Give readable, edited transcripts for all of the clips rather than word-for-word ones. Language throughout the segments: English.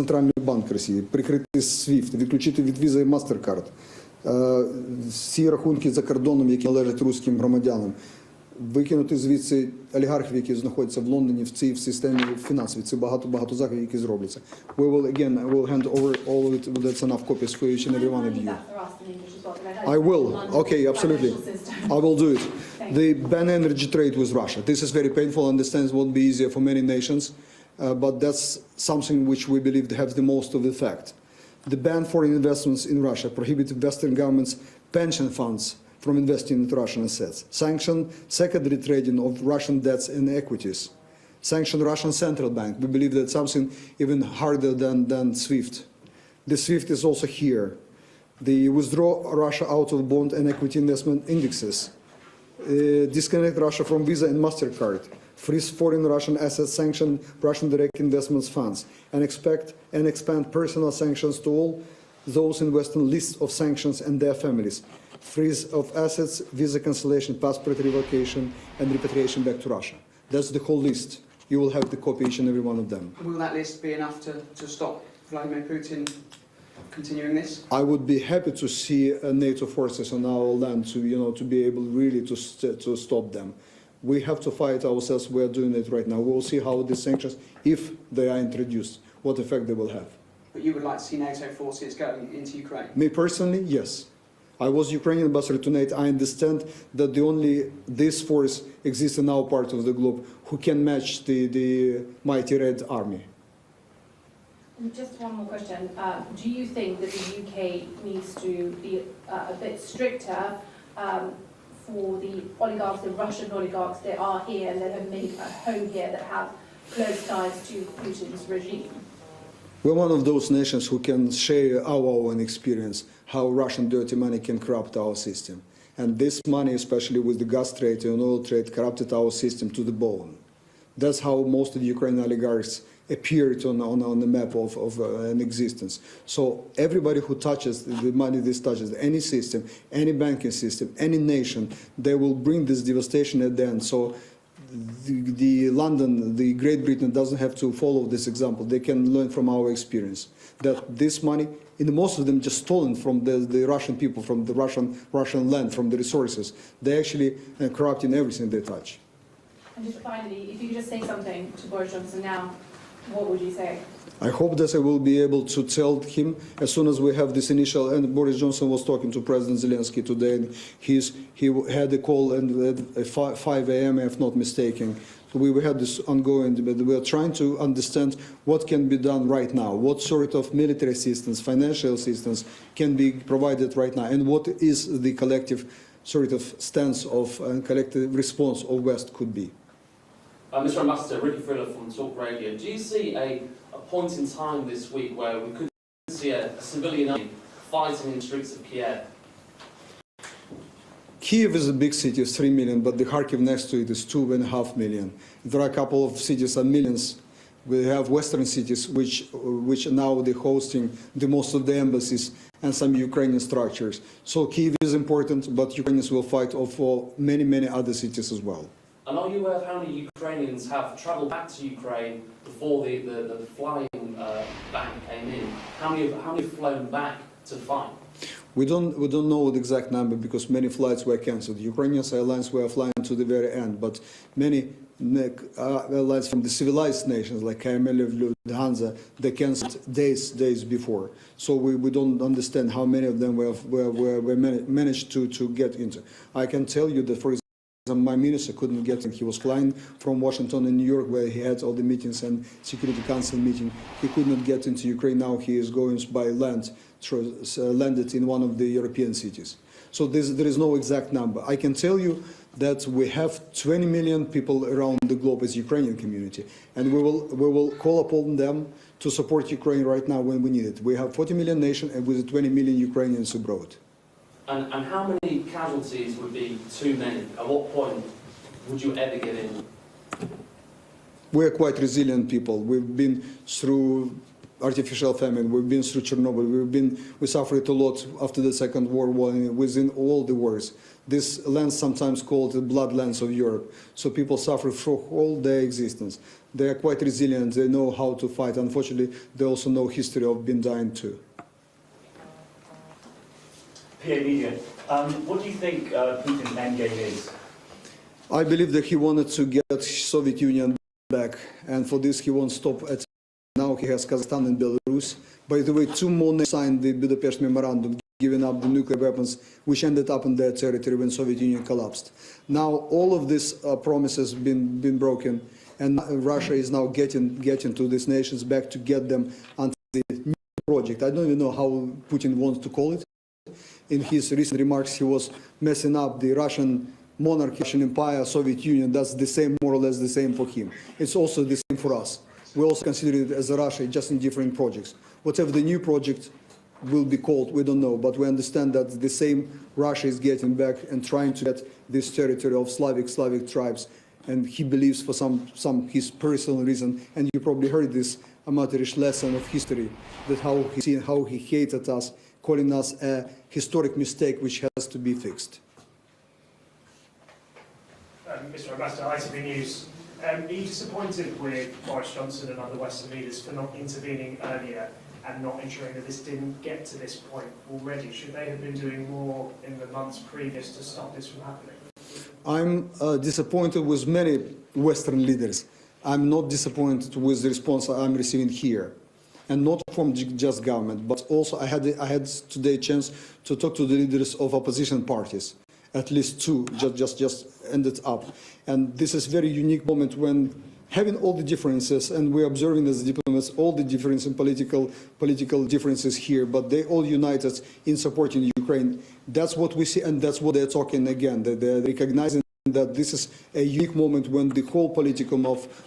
Центральний банк Росії, прикрити SWIFT, відключити від Visa і MasterCard, всі рахунки за кордоном, які належать руським громадянам, викинути звідси олігархів, які знаходяться в Лондоні в цій системі фінансовій. Це багато заходів, які зробляться. We will hand over all of it, that's enough copies for each and every one of you. I will. Okay, absolutely. I will do it. The ban energy trade with Russia. This is very painful. I understand it won't be easier for many nations, but that's something which we believe has the most of effect. The ban foreign investments in Russia prohibited Western governments' pension funds from investing in Russian assets. Sanction secondary trading of Russian debts and equities. Sanction Russian central bank. We believe that's something even harder than SWIFT. The SWIFT is also here. The withdraw Russia out of bond and equity investment indexes. Disconnect Russia from Visa and MasterCard. Freeze foreign Russian assets, sanction Russian direct investments funds, and expand personal sanctions to all those in Western lists of sanctions and their families. Freeze of assets, visa cancellation, passport revocation, and repatriation back to Russia. That's the whole list. You will have the copy each and every one of them. Will that list be enough to stop Vladimir Putin continuing this? I would be happy to see NATO forces on our land to be able really to stop them. We have to fight ourselves. We are doing it right now. We will see how these sanctions, if they are introduced, what effect they will have. But you would like to see NATO forces going into Ukraine? Me personally, yes. I was Ukrainian ambassador to NATO. I understand that this force exists in our part of the globe who can match the mighty Red Army. Just one more question. Do you think that the UK needs to be a bit stricter for the oligarchs, the Russian oligarchs that are here and that have made a home here, that have close ties to Putin's regime? We're one of those nations who can share our own experience, how Russian dirty money can corrupt our system. And this money, especially with the gas trade and oil trade, corrupted our system to the bone. That's how most of the Ukrainian oligarchs appeared on the map of an existence. So everybody who touches the money this touches, any system, any banking system, any nation, they will bring this devastation at the end. So the Great Britain doesn't have to follow this example. They can learn from our experience that this money, and most of them just stolen from the Russian people, from the Russian land, from the resources. They actually corrupting everything they touch. And just finally, if you could just say something to Boris Johnson now, what would you say? I hope that I will be able to tell him as soon as we have this initial, and Boris Johnson was talking to President Zelensky today, and he had a call at 5 a.m. if not mistaken. So we had this ongoing debate. We are trying to understand what can be done right now, what sort of military assistance, financial assistance can be provided right now, and what is the collective sort of stance of and collective response of West could be. Mr. Ambassador, Ricky Friller from Talk Radio. Do you see a point in time this week where we could see a civilian army fighting in the streets of Kiev? Kiev is a big city of 3 million, but the Kharkiv next to it is 2.5 million. There are a couple of cities and millions. We have western cities which now they're hosting the most of the embassies and some Ukrainian structures. So Kiev is important, but Ukrainians will fight for many other cities as well. And are you aware of how many Ukrainians have travelled back to Ukraine before the flying ban came in? How many have flown back to fight? We don't know the exact number because many flights were cancelled. Ukrainian airlines were flying to the very end, but many airlines from the civilized nations like KML, Lufthansa, they cancelled days before. So we don't understand how many of them were managed to get into. I can tell you that, for example, my minister couldn't get in. He was flying from Washington and New York where he had all the meetings and Security Council meeting. He could not get into Ukraine. Now he is going by land, landed in one of the European cities. So there is no exact number. I can tell you that we have 20 million people around the globe as Ukrainian community, and we will call upon them to support Ukraine right now when we need it. We have 40 million nation and with 20 million Ukrainians abroad. And how many casualties would be too many? At what point would you ever give in? We're quite resilient people. We've been through artificial famine. We've been through Chernobyl. We suffered a lot after the Second World War and within all the wars. This land sometimes called the bloodlands of Europe. So people suffer for all their existence. They are quite resilient. They know how to fight. Unfortunately, they also know history of being dying too. Pierre Media, what do you think Putin's end game is? I believe that he wanted to get Soviet Union back, and for this he won't stop at. Now he has Kazakhstan and Belarus. By the way, 2 more nations signed the Budapest Memorandum, giving up the nuclear weapons, which ended up in their territory when Soviet Union collapsed. Now all of these promises have been broken, and Russia is now getting to these nations back to get them onto the new project. I don't even know how Putin wants to call it. In his recent remarks, he was messing up the Russian monarchy, Russian Empire, Soviet Union. That's the same, more or less the same for him. It's also the same for us. We also consider it as a Russia, just in different projects. Whatever the new project will be called, we don't know, but we understand that the same Russia is getting back and trying to get this territory of Slavic tribes. And he believes for some his personal reason, and you probably heard this amateurish lesson of history, that how he hated us, calling us a historic mistake which has to be fixed. Mr. Ambassador, ITV News. Are you disappointed with Boris Johnson and other Western leaders for not intervening earlier and not ensuring that this didn't get to this point already? Should they have been doing more in the months previous to stop this from happening? I'm disappointed with many Western leaders. I'm not disappointed with the response I'm receiving here, and not from just government, but also I had today a chance to talk to the leaders of opposition parties. At least 2 just ended up. And this is a very unique moment when having all the differences, and we're observing as diplomats all the difference in political differences here, but they all united in supporting Ukraine. That's what we see, and that's what they're talking again. They're recognizing that this is a unique moment when the whole politicum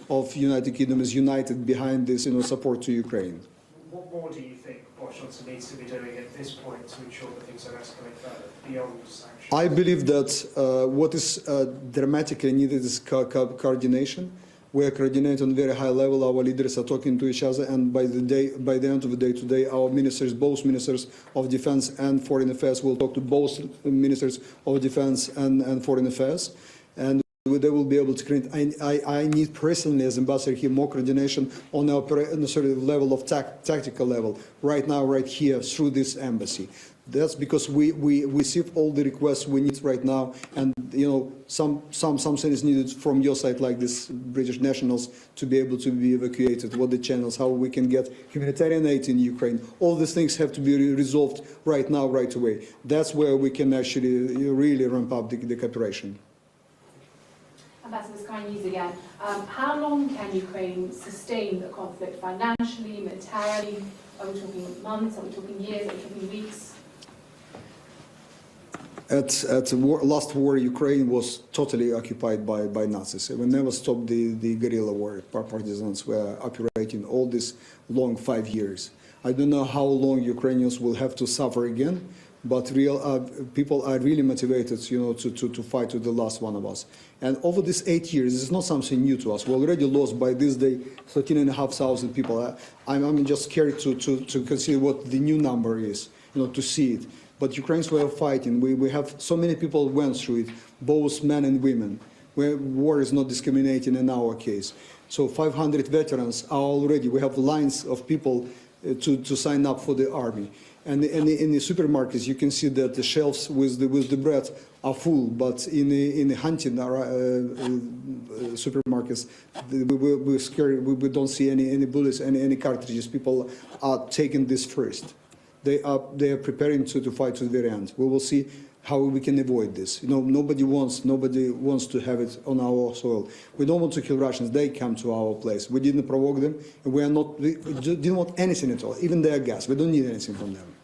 of United Kingdom is united behind this support to Ukraine. What more do you think Boris Johnson needs to be doing at this point to ensure that things don't escalate further beyond sanctions? I believe that what is dramatically needed is coordination. We are coordinating on a very high level. Our leaders are talking to each other, and by the end of the day today, our ministers, both ministers of defense and foreign affairs, will talk to both ministers of defense and foreign affairs, and they will be able to create. I need personally, as ambassador here, more coordination on the level of tactical level, right now, right here, through this embassy. That's because we receive all the requests we need right now, and something is needed from your side, like this British nationals, to be able to be evacuated. What the channels, how we can get humanitarian aid in Ukraine. All these things have to be resolved right now, right away. That's where we can actually really ramp up the cooperation. Ambassador, Sky News again. How long can Ukraine sustain the conflict financially, militarily? Are we talking months? Are we talking years? Are we talking weeks? At the last war, Ukraine was totally occupied by Nazis. We never stopped the guerrilla war. Partisans were operating all this long 5 years. I don't know how long Ukrainians will have to suffer again, but people are really motivated, to fight to the last one of us. And over these 8 years, it's not something new to us. We already lost by this day 13,500 people. I'm just scared to consider what the new number is, to see it. But Ukrainians were fighting. We have so many people went through it, both men and women, where war is not discriminating in our case. So 500 veterans are already, we have lines of people to sign up for the army. And in the supermarkets, you can see that the shelves with the bread are full, but in the hunting supermarkets, we're scared. We don't see any bullets, any cartridges. People are taking this first. They are preparing to fight to the very end. We will see how we can avoid this. Nobody wants to have it on our soil. We don't want to kill Russians. They come to our place. We didn't provoke them. We didn't want anything at all, even their gas. We don't need anything from them.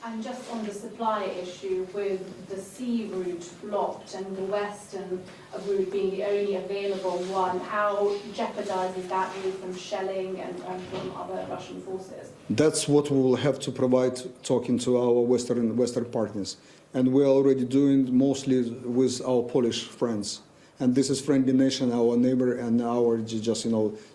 And just on the supply issue, with the sea route blocked and the western route being the only available one, how jeopardizes that route from shelling and from other Russian forces? That's what we will have to provide, talking to our Western partners. And we're already doing mostly with our Polish friends. And this is friendly nation, our neighbor, and our just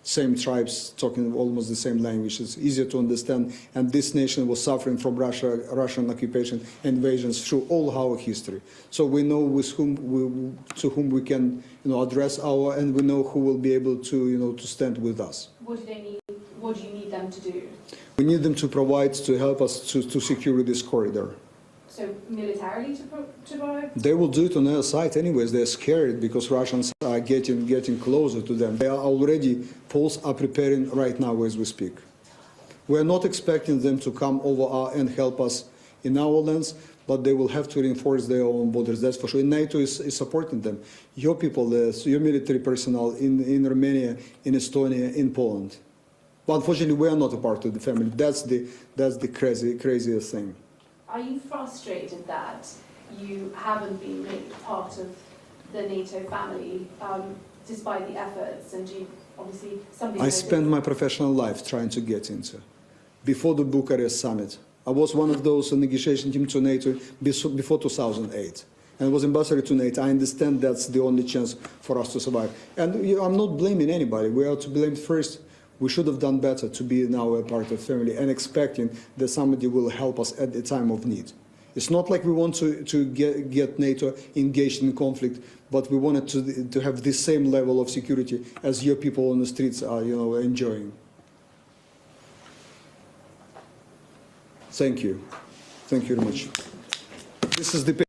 same tribes talking almost the same language. It's easier to understand. And this nation was suffering from Russian occupation, invasions through all our history. So we know to whom we can address and we know who will be able to stand with us. What do they need? What do you need them to do? We need them to help us to secure this corridor. So militarily to provide? They will do it on their side anyways. They're scared because Russians are getting closer to them. They are already, Poles are preparing right now as we speak. We're not expecting them to come over and help us in our lands, but they will have to reinforce their own borders, that's for sure. And NATO is supporting them. Your people, your military personnel in Romania, in Estonia, in Poland. But unfortunately, we are not a part of the family. That's the craziest thing. Are you frustrated that you haven't been made part of the NATO family, despite the efforts? And you obviously something. I spent my professional life trying to get into. Before the Bucharest summit, I was one of those negotiation team to NATO before 2008. And I was ambassador to NATO. I understand that's the only chance for us to survive. And I'm not blaming anybody. We are to blame first. We should have done better to be now a part of the family and expecting that somebody will help us at the time of need. It's not like we want to get NATO engaged in conflict, but we wanted to have the same level of security as your people on the streets are, enjoying. Thank you. Thank you very much. This is the